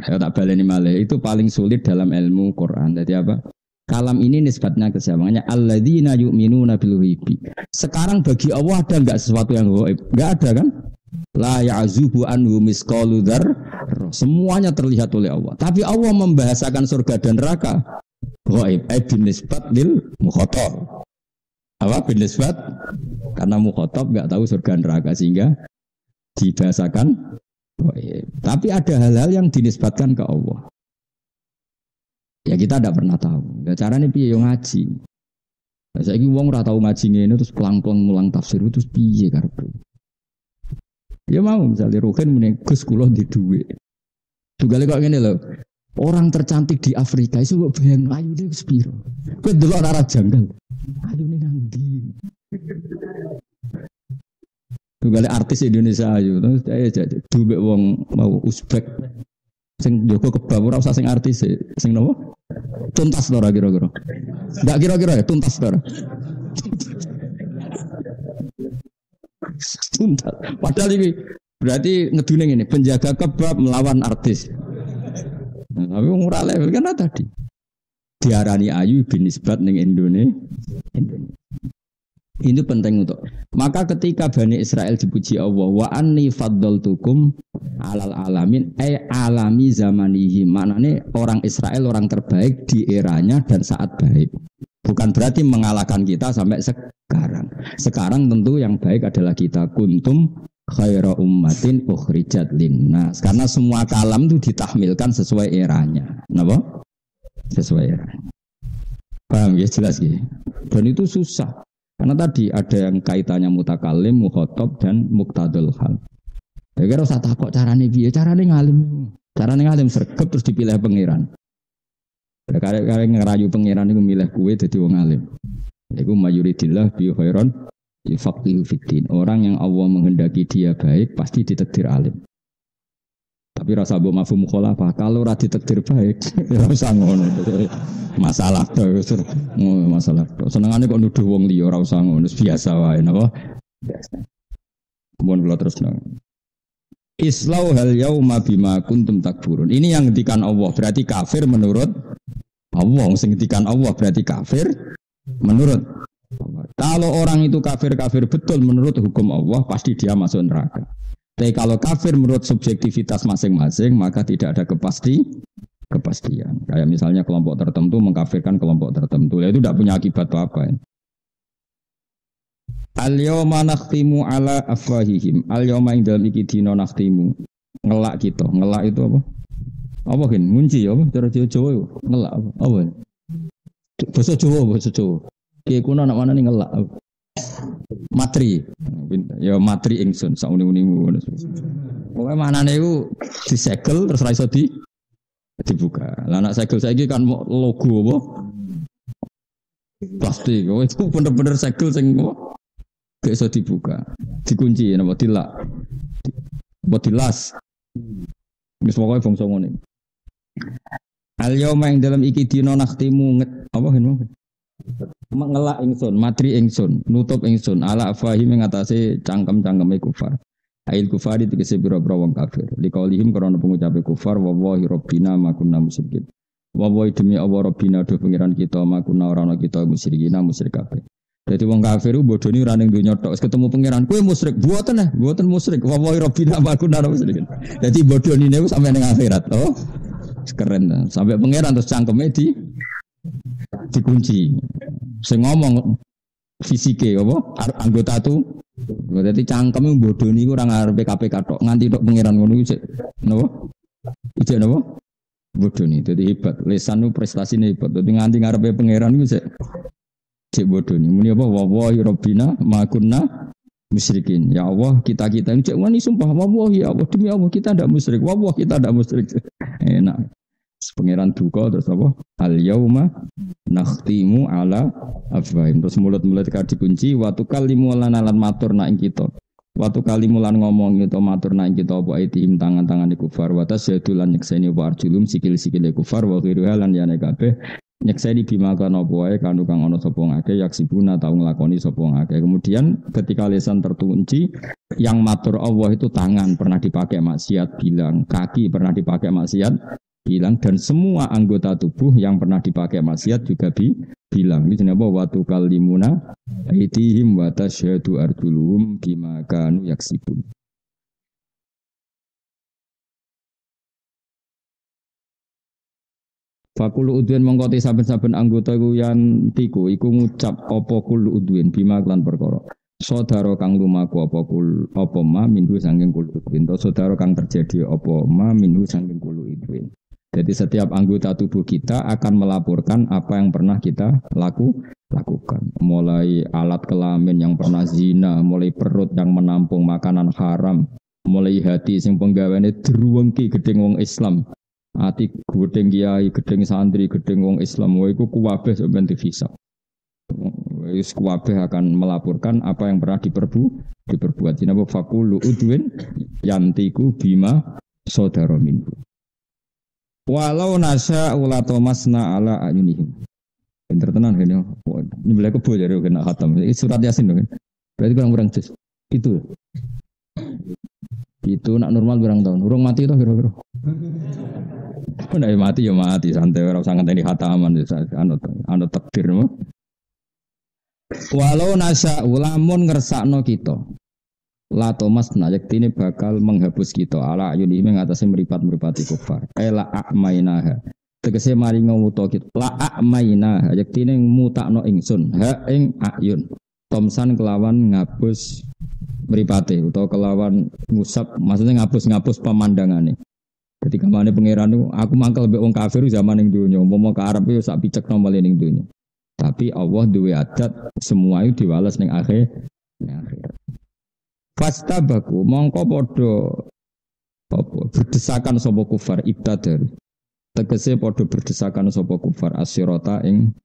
Ya tak baleni malih itu paling sulit dalam ilmu Quran. Jadi apa? Kalam ini nisbatnya ke siapa? Makanya alladzina yu'minuna bil ghaibi. Sekarang bagi Allah ada enggak sesuatu yang gaib? Enggak ada kan? La ya'zubu anhu misqalu dzarrah. Semuanya terlihat oleh Allah. Tapi Allah membahasakan surga dan neraka gaib. Bin nisbat lil mukhatab. Apa bin nisbat? Karena mukhatab enggak tahu surga neraka sehingga dibahasakan gaib. Tapi ada hal-hal yang dinisbatkan ke Allah. Ya kita tidak pernah tahu. Ya caranya piye yo ngaji. Nah, saiki wong ora tau ngaji ngene terus pelang-pelang mulang tafsir terus piye karepe. Ya mau misalnya Ruhin muni Gus kula di dhuwit. Tugale kok ngene lho. Orang tercantik di Afrika iso kok bayang ayune wis piro. Kowe delok ora janggal. Ayune nang ndi. Tugale artis Indonesia ayu terus dhuwit wong mau Uzbek. Sing Joko kebab ora usah sing artis sing nopo? Tuntas to ora kira-kira. Ndak kira-kira ya tuntas to ora. Tuntas. Padahal ini berarti ngedune ngene, penjaga kebab melawan artis. Nah, tapi wong ora level kan tadi. Diarani ayu bin nisbat ning Indonesia. Ini penting untuk. Maka ketika Bani Israel dipuji Allah, wa anni faddaltukum alal alamin, alami zamanihi. Maknanya orang Israel orang terbaik di eranya dan saat baik. Bukan berarti mengalahkan kita sampai sekarang. Sekarang tentu yang baik adalah kita. Kuntum khaira ummatin ukhrijat linnas. Karena semua kalam itu ditahmilkan sesuai eranya. Kenapa? Sesuai eranya. Paham ya jelas ya. Dan itu susah. Karena tadi ada yang kaitannya mutakalim, mukhotob, dan muktadul hal. Ya kira usah takut carane piye, carane ngalim. Carane ngalim sregep terus dipilih pangeran. Kare-kare ngerayu pangeran iku milih kuwe dadi wong alim. Iku mayuridillah bi khairon yufaqihu fiddin. Orang yang Allah menghendaki dia baik pasti ditakdir alim. Tapi rasa mbok mafhum mukhalafah kalau ora ditakdir baik ora usah ngono. Masalah to masalah. Senengane kok nuduh wong liya ora usah ngono, biasa wae napa? Biasa. Mun kula terus nang. Islau hal yauma bima kuntum takfurun. Ini yang ngendikan Allah, berarti kafir menurut Allah. Sing ngendikan Allah berarti kafir menurut Allah. Kalau orang itu kafir betul menurut hukum Allah, pasti dia masuk neraka. Tapi kalau kafir menurut subjektivitas masing-masing, maka tidak ada kepastian. Kayak misalnya kelompok tertentu mengkafirkan kelompok tertentu, itu tidak punya akibat apa-apa. Al-yawma nakhtimu ala afwahihim. Al-yawma ing dalam iki dina nakhtimu. Ngelak kita. Ngelak itu apa? Apa kan? Ngunci apa? Cara Jawa ngelak apa? Apa? Bahasa Jawa. Kiye kuno nak mana nih ngelak? Matri. Ya matri ingsun sauni-unimu. Pokoke manane iku disegel terus ra iso dibuka. Lah nek segel saiki kan logo apa? Plastik. Oh itu bener-bener segel sing apa? Gak iso dibuka. Dikunci napa dilak. Buat dilas. Wis pokoke bangsa ngene. Al yauma ing dalam iki dina nakhtimu apa hen ngelak ingsun, matri ingsun, nutup ingsun ala afahim ing atase cangkem-cangkeme kufar. Ail kufari tegese pira-pira wong kafir. Liqaulihim karena pengucape kufar wa wallahi rabbina ma kunna musyrikin. Wa wallahi demi Allah rabbina do pengiran kita ma kunna ora ana kita musyrikina musyrik kabeh. Dadi wong kafir ku bodoni ora ning donya tok, ketemu pengiran kowe musyrik, mboten musyrik. Wa wallahi rabbina ma kunna musyrikin. Dadi bodonine ku sampe ning akhirat. Oh. Keren. Sampai pengiran terus cangkeme dikunci. Sing ngomong fisike apa anggota tu berarti cangkeme bodoni iku ora ngarepe KPK tok nganti tok pangeran ngono iku napa ijek napa bodoni dadi hebat lesan ku prestasine hebat dadi nganti ngarepe pangeran iku cek bodoni muni apa wallahi rabbina ma kunna musyrikin ya Allah kita ini cek wani sumpah wallahi ya Allah demi Allah kita ndak musyrik wallahi kita ndak musyrik enak pangeran duka terus apa al yauma nakhtimu ala afwahim terus mulut-mulut dikunci watu kalimu lan matur nak ing kita watu kalimu lan ngomong kita matur nak ing kita apa itim tangan-tangan kufar wa tasyadu lan nyekseni apa arjulum sikil-sikile kufar wa ghiru lan yane kabeh nyekseni bima kana apa wae kanu kang ana sapa ngake yaksibuna tau nglakoni sapa ngake. Kemudian ketika lisan terkunci, yang matur Allah itu tangan pernah dipakai maksiat bilang, kaki pernah dipakai maksiat bilang, dan semua anggota tubuh yang pernah dipakai maksiat juga bilang. Ini jenenge wa tukallimuna aydihim wa tasyhadu arjuluhum bima kanu yaksibun. Fakulu udwin mongkoti saben-saben anggota iku yantiku iku ngucap apa kulu udwin bima klan perkara. Saudara kang lumaku apa ma minhu saking kulu udwin. To saudara kang terjadi apa ma minhu saking kulu udwin. Jadi setiap anggota tubuh kita akan melaporkan apa yang pernah kita lakukan. Mulai alat kelamin yang pernah zina, mulai perut yang menampung makanan haram, mulai hati sing penggaweane druwengki gedeng wong Islam. Ati gedeng kiai, gedeng santri, gedeng wong Islam, iku kuwabeh sampeyan dihisab. Wis kuwabeh akan melaporkan apa yang pernah diperbuat. Jenenge fakulu udwin yantiku bima saudara minhu. Walau nasa ulato masna ala ayunihim. Pinter tenan kene. Ini boleh kebo jare kena khatam. Ini surat Yasin kan. Berarti kurang jus. Itu nak normal berang tahun. Urung mati toh kira-kira. Nek mati ya mati santai ora usah ngenteni khataman anu takdir mah. Walau nasa ulamun ngersakno kita. La Thomas nayaktine bakal menghapus kita ala ayuni mengatasi meripat-meripati kufar. Ela a'mainaha. Tegese mari ngewuto kita. La a'mainaha yaktine mutakno ingsun ha ing ayun. Tomsan kelawan ngapus mripate utawa kelawan ngusap maksudnya ngapus pemandangane. Ketika mana pangeran itu aku mangkel mbek wong kafir zaman ning donya umpama ke Arab yo sak picekno male ning donya. Tapi Allah duwe adat semua itu diwales ning akhir. Fastabaku mongko padha apa berdesakan sapa kufar ibtadar. Tegese padha berdesakan sapa kufar asyirata ing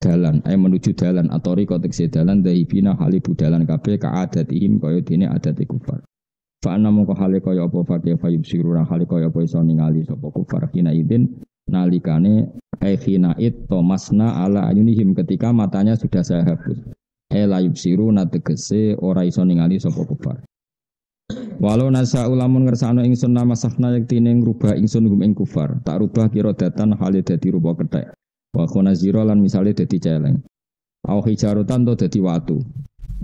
dalan menuju dalan atau riko tegese dalan daibina halibu dalan kabeh kaadatihim kaya dene adate kufar. Fa ana mongko hale kaya apa fakih fayub sirura hale kaya apa iso ningali sapa kufar kina idin nalikane khina it tomasna ala ayunihim ketika matanya sudah saya hapus. La yubsiruna tegese ora iso ningali sapa kufar. Walau nasa ulamun ngersakno ingsun namasahna yektine ngrubah ingsun hum ing kufar, tak rubah kira datan hale dadi rupa kethek. Wa khonazira lan misale dadi celeng. Au hijarutan to dadi watu.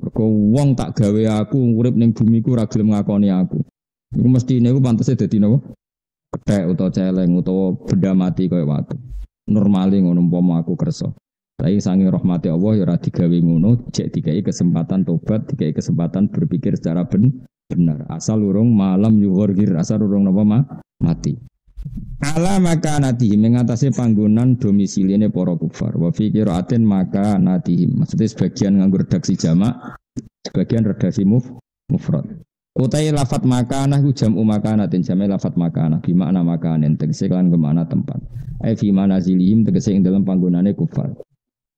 Mergo wong tak gawe aku urip ning bumi ku ora gelem ngakoni aku. Iku mestine iku pantese dadi napa? Kethek utawa celeng utawa benda mati kaya watu. Normale ngono umpama aku kersa. Tapi saking rahmati Allah ya ora digawe ngono, jek dikai kesempatan tobat, dikai kesempatan berpikir secara benar. Asal urung malam yuhurgir, asal urung napa mati. Ala maka natihi mengatasi panggonan domisiline para kufar. Wa fi qiraatin maka natihi. Maksudnya sebagian nganggo redaksi jamak, sebagian redaksi mufrad. Utai lafat makanah ku jam'u makanatin jame lafat makanah bi makna makanen tegese kan kemana tempat. Ai fi manazilihim tegese ing dalam panggonane kufar.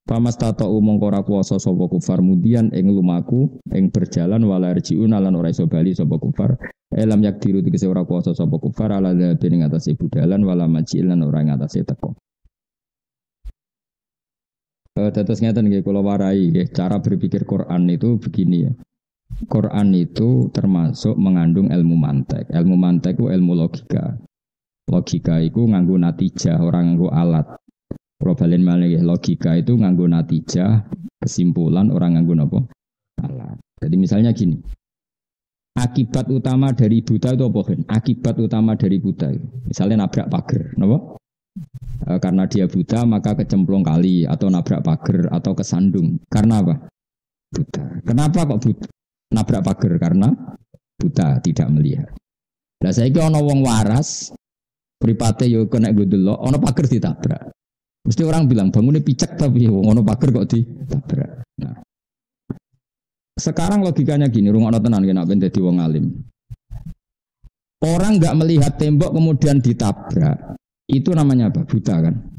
Pamastata mongko ora kuwasa sapa kufar mudian ing lumaku ing berjalan walarjiun lan ora iso bali sapa kufar elam yakdiru tegese ora kuwasa sapa kufar ala dene ing atase budalan wala majil lan ora ing atase teko. Tetes ngeten nggih kula warai nggih cara berpikir Quran itu begini ya. Quran itu termasuk mengandung ilmu mantek. Ilmu mantek itu ilmu logika. Logika itu nganggo natijah, orang nganggo alat. Kalau balen malih logika itu nganggo natijah, kesimpulan orang nganggo napa? Alat. Jadi misalnya gini. Akibat utama dari buta itu apa kan? Akibat utama dari buta itu. Misalnya nabrak pagar, napa? Karena dia buta maka kecemplung kali atau nabrak pagar atau kesandung. Karena apa? Buta. Kenapa kok buta? Nabrak pagar karena buta, tidak melihat. Lah saiki ana wong waras, mripate yo kena nggo ana pagar ditabrak. Mesti orang bilang bangunnya picek tapi ngono pager kok ditabrak. Nah. Sekarang logikanya gini, rungokno tenan kena ben dadi wong alim. Orang enggak melihat tembok kemudian ditabrak. Itu namanya apa? Buta kan?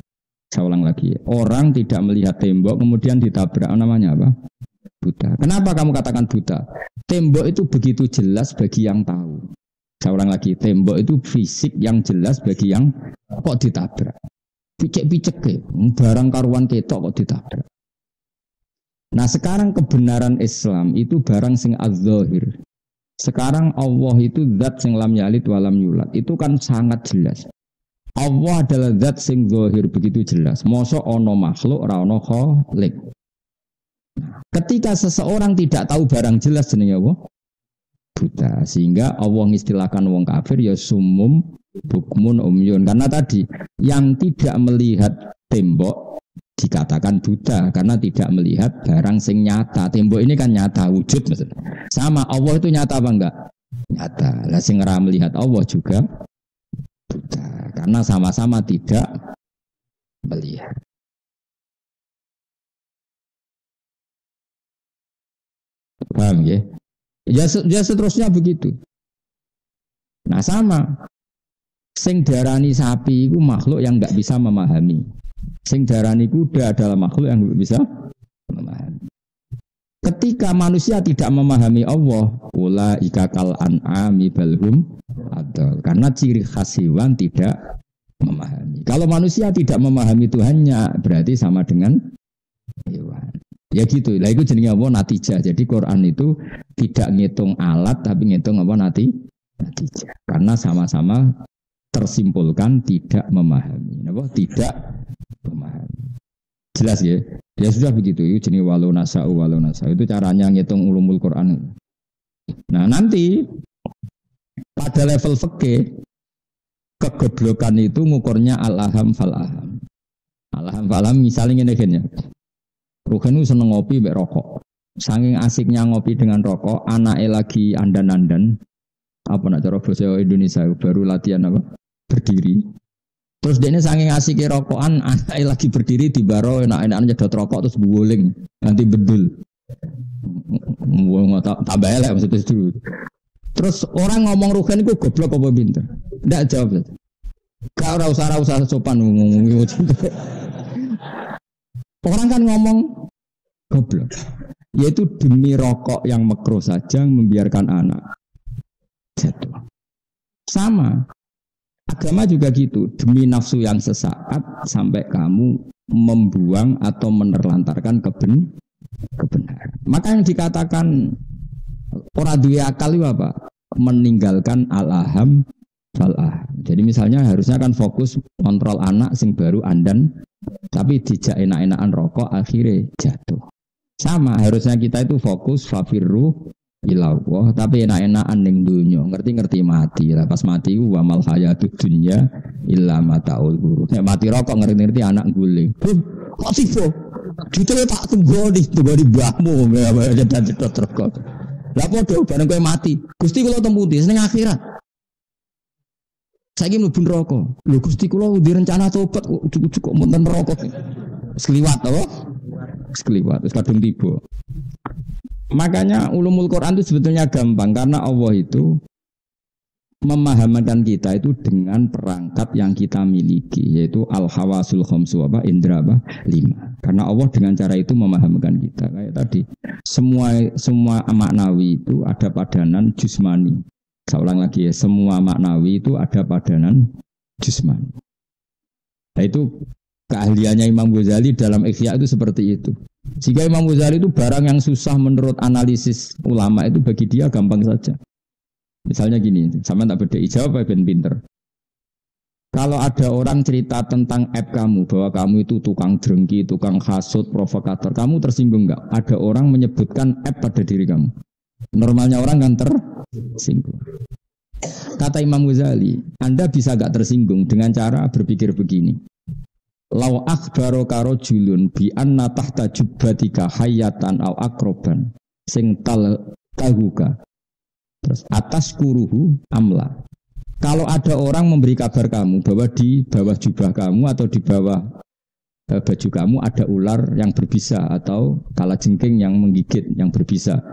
Saya ulang lagi. Orang tidak melihat tembok kemudian ditabrak namanya apa? Buta. Kenapa kamu katakan buta? Tembok itu begitu jelas bagi yang tahu. Saya ulang lagi, tembok itu fisik yang jelas bagi yang kok ditabrak. picek-picek ke, barang karuan ketok kok ditabrak. Nah sekarang kebenaran Islam itu barang sing az-zahir. Sekarang Allah itu zat sing lam yalid walam yulad. Itu kan sangat jelas. Allah adalah zat sing zahir begitu jelas. Mosok ono makhluk ora ono khalik. Ketika seseorang tidak tahu barang jelas jenenge apa? Buta. Sehingga Allah ngistilahkan wong kafir ya sumum bukmun umyun. Karena tadi yang tidak melihat tembok dikatakan buta karena tidak melihat barang sing nyata. Tembok ini kan nyata wujud maksudnya. Sama Allah itu nyata apa enggak? Nyata. Lah sing ora melihat Allah juga buta karena sama-sama tidak melihat. Paham ya? Ya seterusnya begitu. Nah sama. Sing darani sapi itu makhluk yang enggak bisa memahami. Sing darani kuda adalah makhluk yang bisa memahami. Ketika manusia tidak memahami Allah, ulaika kal an'ami balhum adall. Karena ciri khas hewan tidak memahami. Kalau manusia tidak memahami Tuhannya, berarti sama dengan hewan. Ya gitu. Lah itu jenenge apa? Natijah. Jadi Quran itu tidak ngitung alat tapi ngitung apa natijah. Karena sama-sama tersimpulkan tidak memahami. Apa? Tidak memahami. Jelas ya? Ya sudah begitu. Itu jenis walau nasa'u. Itu caranya ngitung ulumul Quran. Nah nanti pada level fikih kegoblokan itu ngukurnya al-aham fal-aham. Al-aham fal-aham misalnya ngene. Ruhen itu seneng ngopi mbek rokok. Saking asiknya ngopi dengan rokok, anaknya lagi andan-andan. Apa nak cara bahasa Indonesia baru latihan apa? Berdiri. Terus dia ini saking asiknya rokokan, anaknya lagi berdiri di baro, enak-enakan nyedot rokok terus guling, nanti bedul. Tambah elek maksudnya dulu. Terus orang ngomong Ruhen itu goblok apa pinter? Nggak jawab. Gak usah sopan ngomong. Orang kan ngomong goblok. Yaitu demi rokok yang makruh saja membiarkan anak jatuh. Sama. Agama juga gitu. Demi nafsu yang sesaat sampai kamu membuang atau menerlantarkan kebenaran. Maka yang dikatakan ora duwe akal itu apa? Meninggalkan al-aham fal-aham. Jadi misalnya harusnya kan fokus kontrol anak sing baru andan. Tapi dijak enak-enakan rokok akhirnya jatuh. Sama harusnya kita itu fokus fafirru ilallah. Tapi enak-enakan ning dunya. Ngerti-ngerti mati. Lah pas mati wa mal hayatud dunya illa mataul ghurur. Nek mati rokok ngerti-ngerti anak guling. Kok sifo? Ditele tak tunggu di mbahmu jadad rokok. Lah padha bareng kowe mati. Gusti kula temputi ning akhirat. Saiki mlebu neraka. Lho Gusti kula di rencana tobat kok cukup monten neraka. Sekliwat apa? Sekliwat wis kadung tiba. Makanya ulumul Quran itu sebetulnya gampang karena Allah itu memahamkan kita itu dengan perangkat yang kita miliki yaitu al-hawasul khamsu apa indra apa 5. Karena Allah dengan cara itu memahamkan kita. Kayak tadi semua maknawi itu ada padanan jusmani. Saya ulang lagi ya, semua maknawi itu ada padanan jusmani. Nah itu keahliannya Imam Ghazali dalam Ihya itu seperti itu. Jika Imam Ghazali itu barang yang susah menurut analisis ulama itu bagi dia gampang saja. Misalnya gini, sama tak beda jawab ben pinter. Kalau ada orang cerita tentang aib kamu, bahwa kamu itu tukang drengki, tukang hasut, provokator, kamu tersinggung enggak? Ada orang menyebutkan aib pada diri kamu. Normalnya orang kan tersinggung. Kata Imam Ghazali, Anda bisa enggak tersinggung dengan cara berpikir begini. Lau akhbaro karo julun bi anna tahta jubbatika hayatan au akroban sing tahuka. Terus atas kuruhu amla. Kalau ada orang memberi kabar kamu bahwa di bawah jubah kamu atau di bawah baju kamu ada ular yang berbisa atau kalajengking yang menggigit yang berbisa.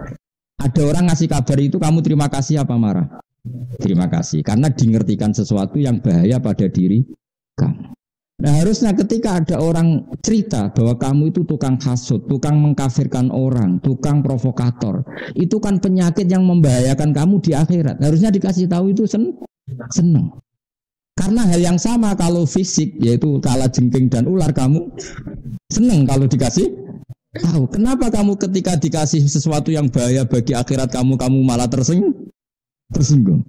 Ada orang ngasih kabar itu kamu terima kasih apa marah? Terima kasih karena dingertikan sesuatu yang bahaya pada diri kamu. Nah harusnya ketika ada orang cerita bahwa kamu itu tukang hasut, tukang mengkafirkan orang, tukang provokator, itu kan penyakit yang membahayakan kamu di akhirat. Harusnya dikasih tahu itu senang. Karena hal yang sama kalau fisik, yaitu kalajengking dan ular, kamu seneng kalau dikasih tahu. Kenapa kamu ketika dikasih sesuatu yang bahaya bagi akhirat kamu malah tersinggung?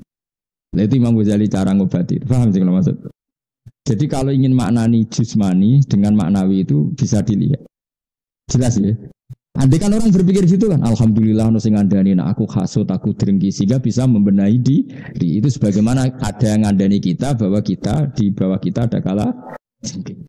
Nah, itu Imam Ghazali cara ngobati. Paham sih kalau maksud? Jadi kalau ingin maknani jusmani dengan maknawi itu bisa dilihat. Jelas ya? Andai kan orang berpikir gitu kan, alhamdulillah ono sing ngandani aku hasut, aku drengki, sehingga bisa membenahi diri. Itu sebagaimana ada yang ngandani kita bahwa kita di bawah kita ada kala jengking.